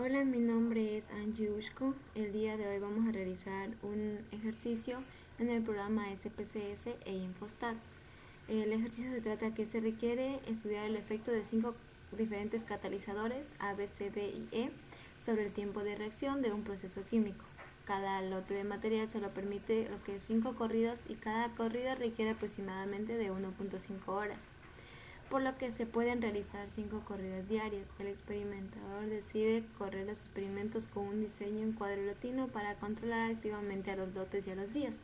Hola, mi nombre es Angie Ushko. El día de hoy vamos a realizar un ejercicio en el programa SPSS e Infostat. El ejercicio se trata que se requiere estudiar el efecto de 5 diferentes catalizadores A, B, C, D y E sobre el tiempo de reacción de un proceso químico. Cada lote de material solo permite lo que es 5 corridas y cada corrida requiere aproximadamente de 1.5 horas, por lo que se pueden realizar 5 corridas diarias. El experimentador decide correr los experimentos con un diseño en cuadro latino para controlar activamente a los lotes y a los días.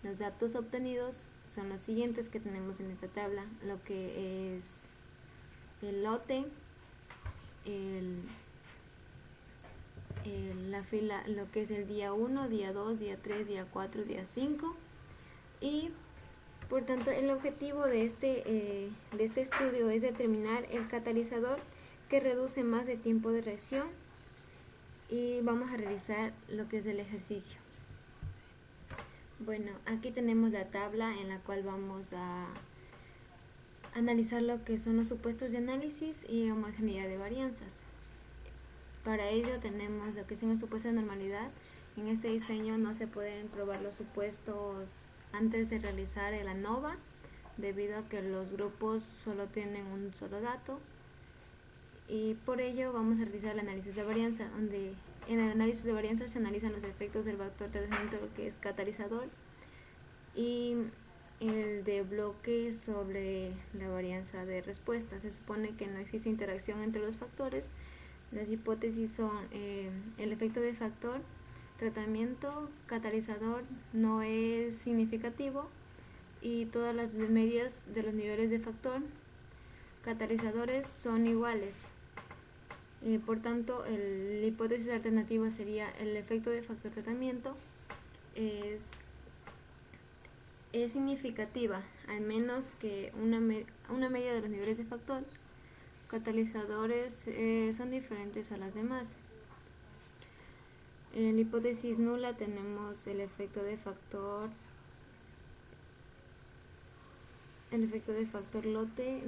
Los datos obtenidos son los siguientes que tenemos en esta tabla, lo que es el lote, el, la fila, lo que es el día 1, día 2, día 3, día 4, día 5 y por tanto, el objetivo de este estudio es determinar el catalizador que reduce más de tiempo de reacción y vamos a realizar lo que es el ejercicio. Bueno, aquí tenemos la tabla en la cual vamos a analizar lo que son los supuestos de análisis y homogeneidad de varianzas. Para ello tenemos lo que es el supuesto de normalidad. En este diseño no se pueden probar los supuestos antes de realizar el ANOVA, debido a que los grupos solo tienen un solo dato, y por ello vamos a realizar el análisis de varianza, donde en el análisis de varianza se analizan los efectos del factor de tratamiento, que es catalizador, y el de bloque sobre la varianza de respuesta. Se supone que no existe interacción entre los factores. Las hipótesis son el efecto de factor tratamiento catalizador no es significativo y todas las medias de los niveles de factor catalizadores son iguales. Por tanto, la hipótesis alternativa sería el efecto de factor tratamiento es, es significativa, al menos que una media de los niveles de factor catalizadores son diferentes a las demás. En la hipótesis nula tenemos el efecto de factor lote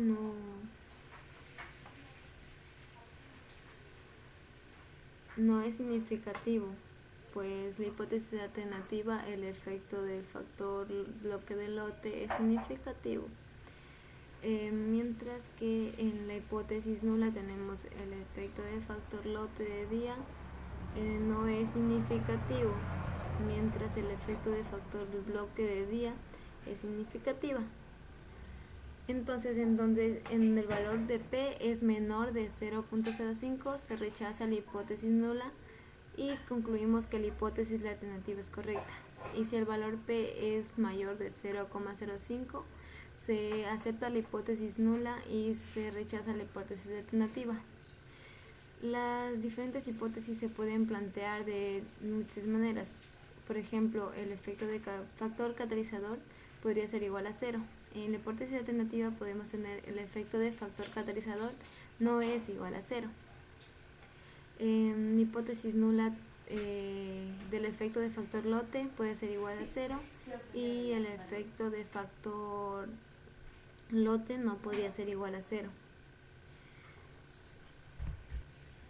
no es significativo, pues la hipótesis alternativa el efecto del factor bloque de lote es significativo. Mientras que en la hipótesis nula tenemos el efecto de factor lote de día no es significativo, mientras el efecto de factor bloque de día es significativa. Entonces, en donde en el valor de P es menor de 0.05, se rechaza la hipótesis nula y concluimos que la hipótesis la alternativa es correcta. Y si el valor P es mayor de 0.05, se acepta la hipótesis nula y se rechaza la hipótesis alternativa. Las diferentes hipótesis se pueden plantear de muchas maneras. Por ejemplo, el efecto de factor catalizador podría ser igual a 0. En la hipótesis alternativa podemos tener el efecto de factor catalizador no es igual a 0. En hipótesis nula del efecto de factor lote puede ser igual a 0 y el efecto de factor lote no podría ser igual a 0.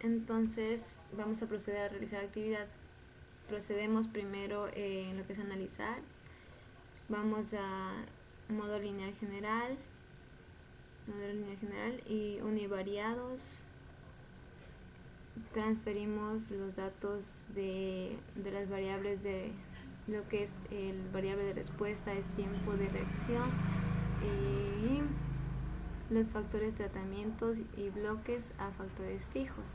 Entonces vamos a proceder a realizar la actividad. Procedemos primero en lo que es analizar. Vamos a modo lineal general y univariados. Transferimos los datos de las variables de lo que es el variable de respuesta es tiempo de reacción y los factores tratamientos y bloques a factores fijos.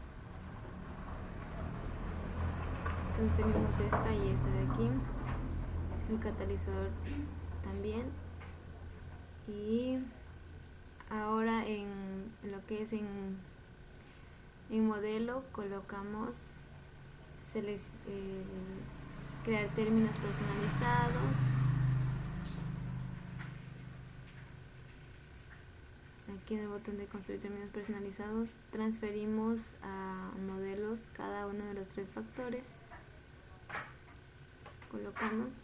Transferimos esta y esta de aquí, el catalizador también, y ahora en lo que es en modelo colocamos crear términos personalizados. Aquí en el botón de construir términos personalizados transferimos a modelos cada uno de los 3 factores, colocamos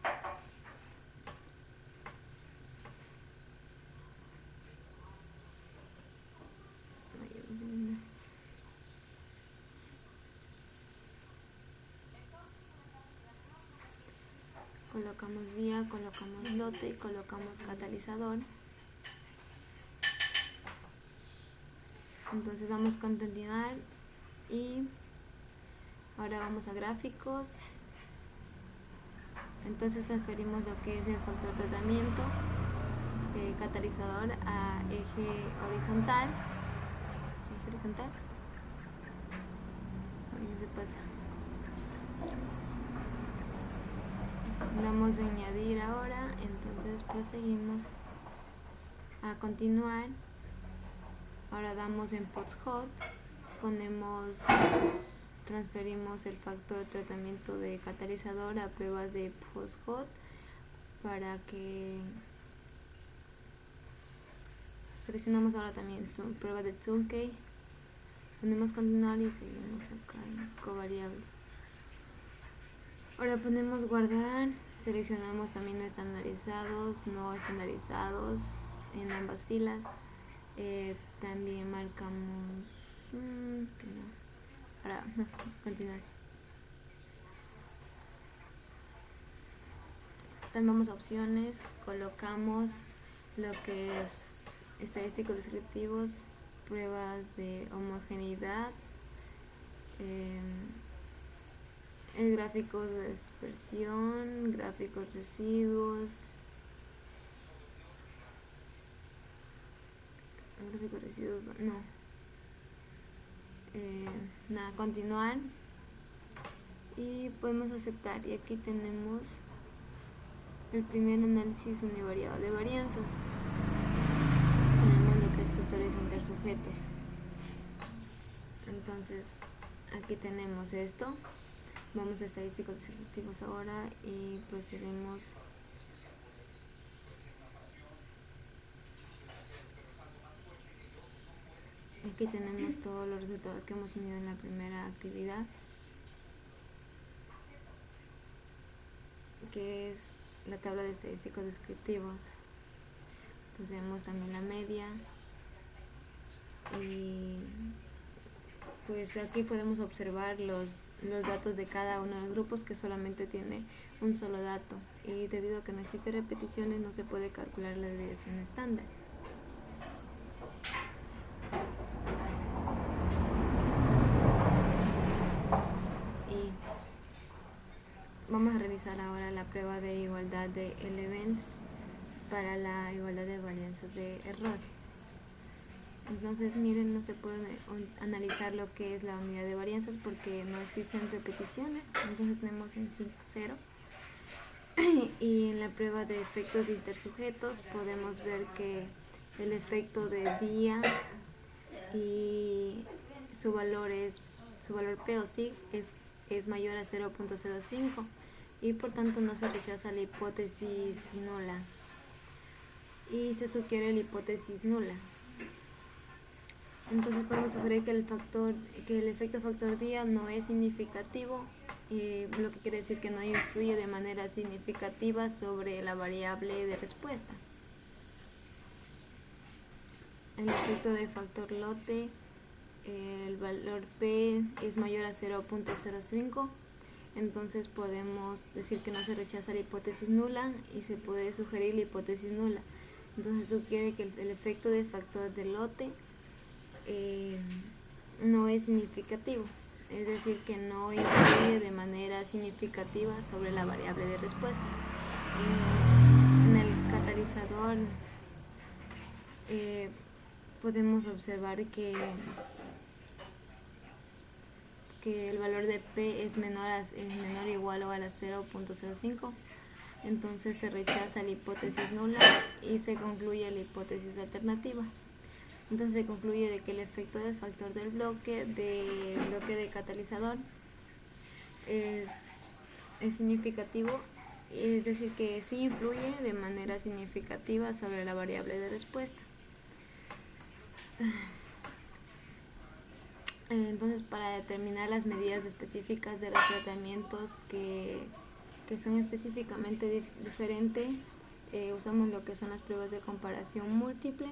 colocamos día, colocamos lote y colocamos catalizador. Entonces vamos a continuar y ahora vamos a gráficos. Entonces transferimos lo que es el factor tratamiento catalizador a eje horizontal. ¿Eje horizontal? Ay, no se pasa. Damos a añadir ahora, entonces proseguimos a continuar. Ahora damos en post-hot, transferimos el factor de tratamiento de catalizador a pruebas de post-hot para que seleccionamos ahora también pruebas de Tunkey. Ponemos continuar y seguimos acá en covariable. Ahora ponemos guardar, seleccionamos también no estandarizados en ambas filas. También marcamos ahora continuar. También vamos a opciones, colocamos lo que es estadísticos descriptivos, pruebas de homogeneidad, gráficos de dispersión, gráficos residuos, nada, continuar y podemos aceptar. Y aquí tenemos el primer análisis univariado de varianzas. Tenemos lo que es factores intersujetos. Entonces aquí tenemos esto. Vamos a estadísticos descriptivos ahora y procedemos aquí tenemos todos los resultados que hemos tenido en la primera actividad, que es la tabla de estadísticos descriptivos. Pusemos también la media y pues aquí podemos observar los datos de cada uno de los grupos, que solamente tiene un solo dato, y debido a que no existe repeticiones no se puede calcular la desviación estándar. Y vamos a realizar ahora la prueba de igualdad de L-event para la igualdad de varianzas de error. Entonces miren, no se puede analizar lo que es la unidad de varianzas porque no existen repeticiones. Entonces tenemos en SINC 0 y en la prueba de efectos de intersujetos podemos ver que el efecto de día y su valor P o sig es mayor a 0.05 y por tanto no se rechaza la hipótesis nula y se sugiere la hipótesis nula. Entonces podemos sugerir que el efecto factor día no es significativo, lo que quiere decir que no influye de manera significativa sobre la variable de respuesta. El efecto de factor lote, el valor P es mayor a 0.05, entonces podemos decir que no se rechaza la hipótesis nula y se puede sugerir la hipótesis nula. Entonces sugiere que el efecto de factor de lote no es significativo, es decir, que no influye de manera significativa sobre la variable de respuesta. En el catalizador podemos observar que el valor de P es menor o igual a 0.05, entonces se rechaza la hipótesis nula y se concluye la hipótesis alternativa. Entonces se concluye de que el efecto del factor del bloque de catalizador es significativo, es decir, que sí influye de manera significativa sobre la variable de respuesta. Entonces, para determinar las medidas específicas de los tratamientos que son específicamente diferentes, usamos lo que son las pruebas de comparación múltiple,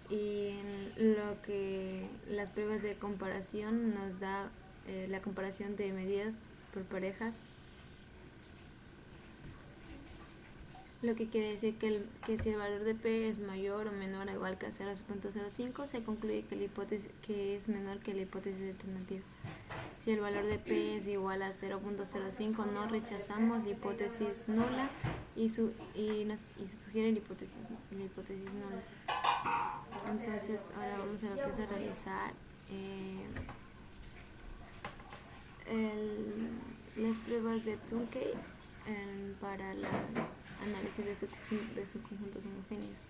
y en lo que las pruebas de comparación nos da la comparación de medidas por parejas lo que quiere decir que si el valor de P es mayor o menor o igual que a 0.05, se concluye que la hipótesis que es menor que la hipótesis alternativa. Si el valor de P es igual a 0.05, no rechazamos la hipótesis nula y se sugiere la hipótesis nula. Entonces ahora vamos a lo que es a realizar las pruebas de Tukey para las análisis de subconjuntos homogéneos.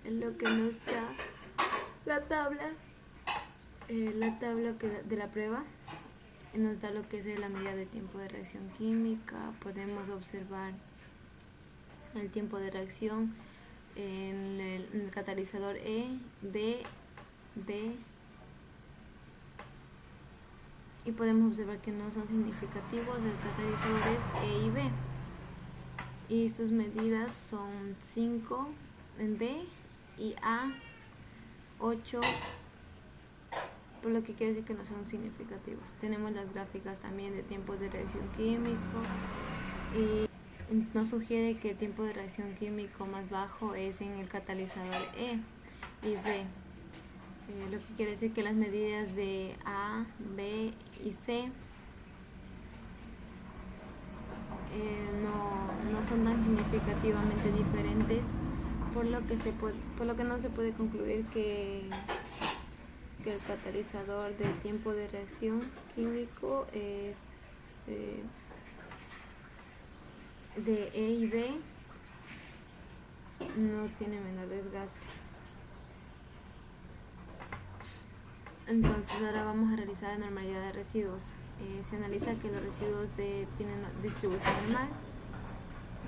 En lo que nos da la tabla de la prueba nos da lo que es la medida de tiempo de reacción química. Podemos observar el tiempo de reacción en el catalizador E, D, y podemos observar que no son significativos. El catalizador es E y B y sus medidas son 5 en B y A 8, por lo que quiere decir que no son significativos. Tenemos las gráficas también de tiempos de reacción químico y nos sugiere que el tiempo de reacción químico más bajo es en el catalizador E y D, lo que quiere decir que las medidas de A, B y C no son tan significativamente diferentes, por lo que no se puede concluir que el catalizador del tiempo de reacción químico es de E y D no tiene menor desgaste. Entonces ahora vamos a realizar la normalidad de residuos. Se analiza que los residuos tienen distribución normal.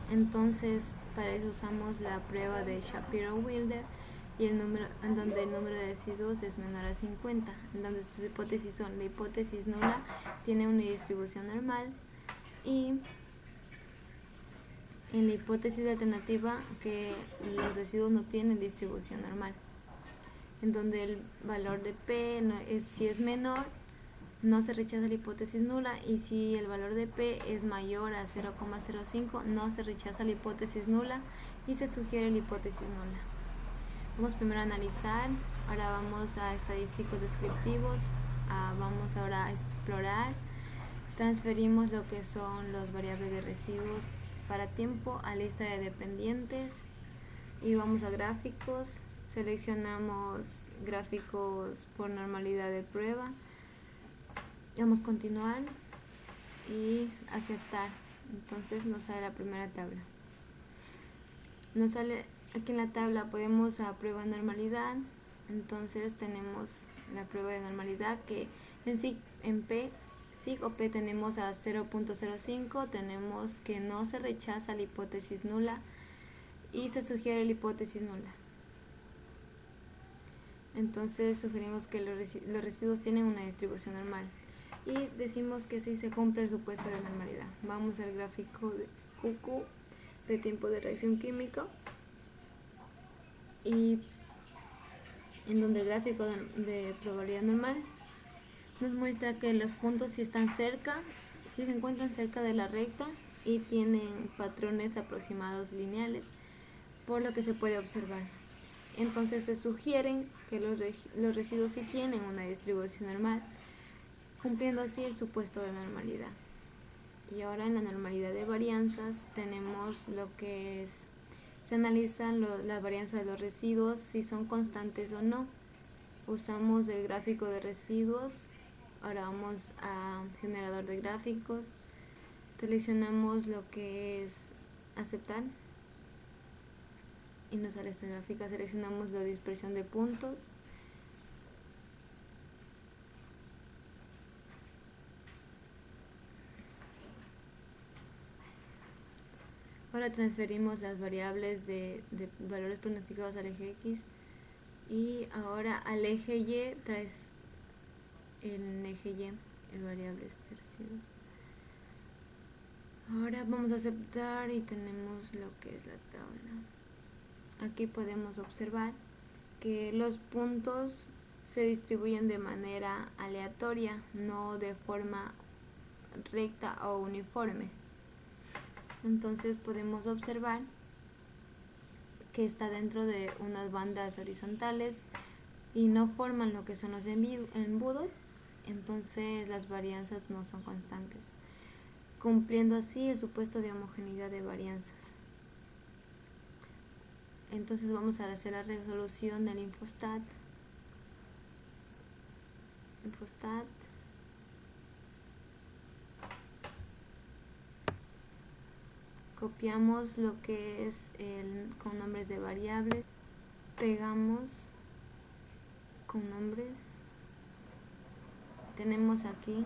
Entonces para eso usamos la prueba de Shapiro-Wilder y en donde el número de residuos es menor a 50, en donde sus hipótesis son: la hipótesis nula tiene una distribución normal, y en la hipótesis alternativa que los residuos no tienen distribución normal, en donde el valor de P si es menor, no se rechaza la hipótesis nula, y si el valor de P es mayor a 0,05, no se rechaza la hipótesis nula y se sugiere la hipótesis nula. Vamos primero a analizar, ahora vamos a estadísticos descriptivos, vamos ahora a explorar, transferimos lo que son los variables de residuos para tiempo a lista de dependientes y vamos a gráficos, seleccionamos gráficos por normalidad de prueba, vamos a continuar y aceptar. Entonces nos sale la primera tabla. Nos sale aquí en la tabla, podemos a prueba de normalidad. Entonces tenemos la prueba de normalidad que en P, SIG o P tenemos a 0.05, tenemos que no se rechaza la hipótesis nula y se sugiere la hipótesis nula. Entonces sugerimos que los residuos tienen una distribución normal y decimos que sí se cumple el supuesto de normalidad. Vamos al gráfico de QQ de tiempo de reacción química, y en donde el gráfico de probabilidad normal nos muestra que los puntos si se encuentran cerca de la recta y tienen patrones aproximados lineales, por lo que se puede observar. Entonces se sugieren que los residuos sí tienen una distribución normal, cumpliendo así el supuesto de normalidad. Y ahora en la normalidad de varianzas tenemos lo que es: se analizan las varianzas de los residuos, si son constantes o no. Usamos el gráfico de residuos. Ahora vamos a generador de gráficos, seleccionamos lo que es aceptar y nos sale esta gráfica. Seleccionamos la dispersión de puntos, ahora transferimos las variables de valores pronosticados al eje X, y ahora al eje Y traes el eje Y, el variable de residuos. Ahora vamos a aceptar y tenemos lo que es la tabla. Aquí podemos observar que los puntos se distribuyen de manera aleatoria, no de forma recta o uniforme. Entonces podemos observar que está dentro de unas bandas horizontales y no forman lo que son los embudos, entonces las varianzas no son constantes, cumpliendo así el supuesto de homogeneidad de varianzas. Entonces vamos a hacer la resolución del infostat. Copiamos lo que es con nombres de variables, pegamos con nombres. Tenemos aquí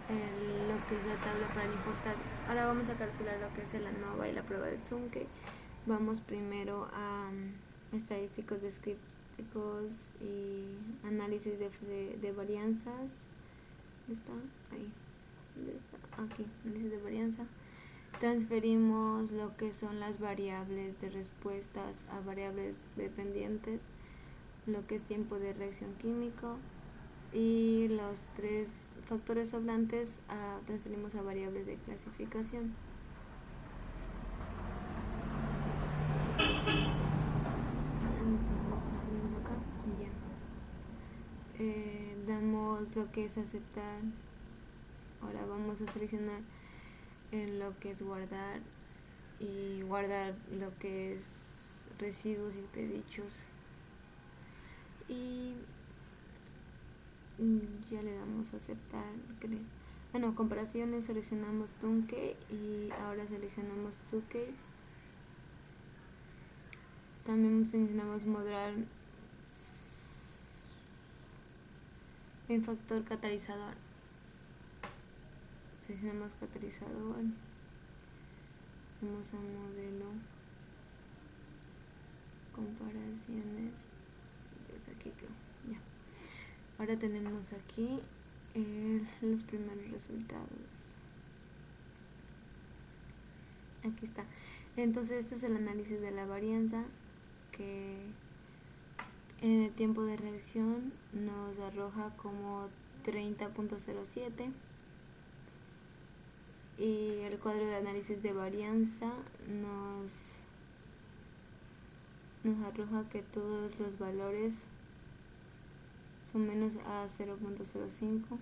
lo que es la tabla para el infostat. Ahora vamos a calcular lo que es el ANOVA y la prueba de Zumkehl. Vamos primero a estadísticos descriptivos y análisis de varianzas. ¿Dónde está? Ahí. ¿Dónde está? Aquí, análisis de varianza. Transferimos lo que son las variables de respuestas a variables dependientes, lo que es tiempo de reacción químico, y los 3 factores sobrantes transferimos a variables de clasificación. Entonces transferimos acá, ya. Damos lo que es aceptar. Ahora vamos a seleccionar en lo que es guardar y guardar lo que es residuos y predichos, y ya le damos a aceptar. Bueno, comparaciones, seleccionamos Zumkehl y ahora seleccionamos Zumkehl. También seleccionamos modular en factor catalizador. Seleccionamos catalizador, vamos a modelo, comparaciones, pues aquí creo, ya. Ahora tenemos aquí los primeros resultados. Aquí está. Entonces este es el análisis de la varianza, que en el tiempo de reacción nos arroja como 30.07, y el cuadro de análisis de varianza nos arroja que todos los valores son menos a 0.05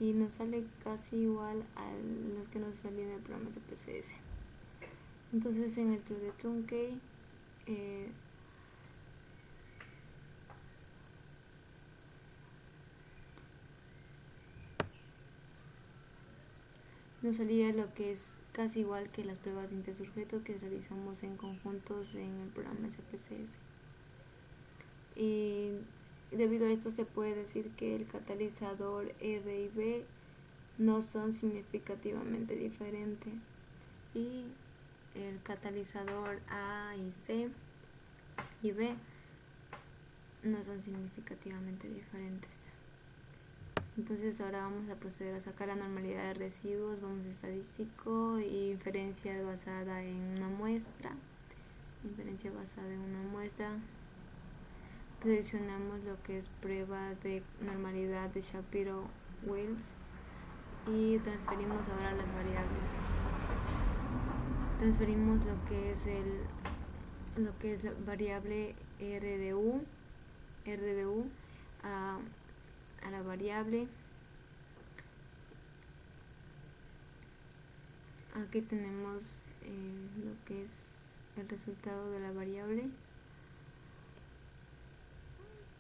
y nos sale casi igual a los que nos salían en el programa SPSS. Entonces en el tour de Zumkehl nos salía lo que es casi igual que las pruebas de intersujeto que realizamos en conjuntos en el programa SPSS. Y debido a esto se puede decir que el catalizador R y B no son significativamente diferentes, y el catalizador A y C y B no son significativamente diferentes. Entonces ahora vamos a proceder a sacar la normalidad de residuos. Vamos a estadístico y inferencia basada en una muestra. Seleccionamos lo que es prueba de normalidad de Shapiro-Wills y transferimos ahora las variables. Transferimos lo que es la variable RDU a la variable. Aquí tenemos lo que es el resultado de la variable,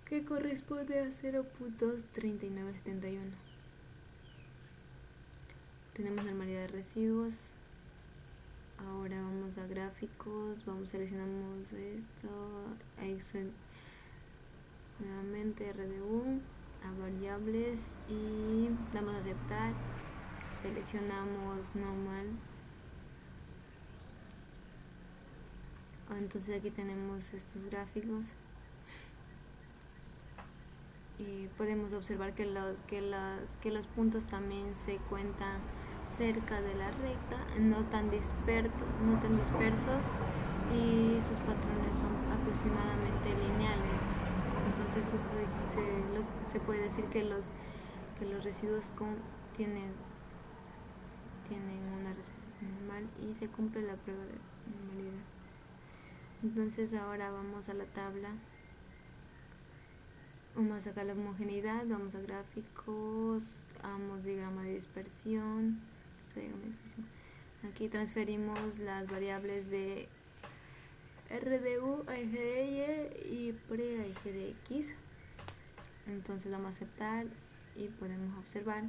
que corresponde a 0.3971. Tenemos normalidad de residuos. Ahora vamos a gráficos, seleccionamos esto, nuevamente RDU a variables y damos a aceptar. Seleccionamos normal. Entonces aquí tenemos estos gráficos y podemos observar que los puntos también se cuentan cerca de la recta, no tan dispersos, y sus patrones son aproximadamente lineales. Entonces se puede decir que los residuos tienen tienen una respuesta normal y se cumple la prueba de normalidad. Entonces ahora vamos a la tabla. Vamos a sacar la homogeneidad, vamos a gráficos, vamos diagrama de dispersión. Aquí transferimos las variables de R de U a eje de Y y pre a eje de X. Entonces vamos a aceptar y podemos observar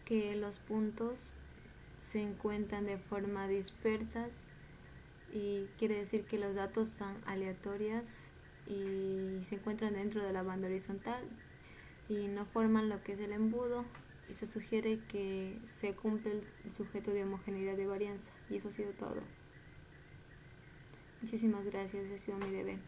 que los puntos se encuentran de forma dispersas y quiere decir que los datos son aleatorios y se encuentran dentro de la banda horizontal y no forman lo que es el embudo, y se sugiere que se cumple el sujeto de homogeneidad de varianza. Y eso ha sido todo. Muchísimas gracias, ha sido mi deber.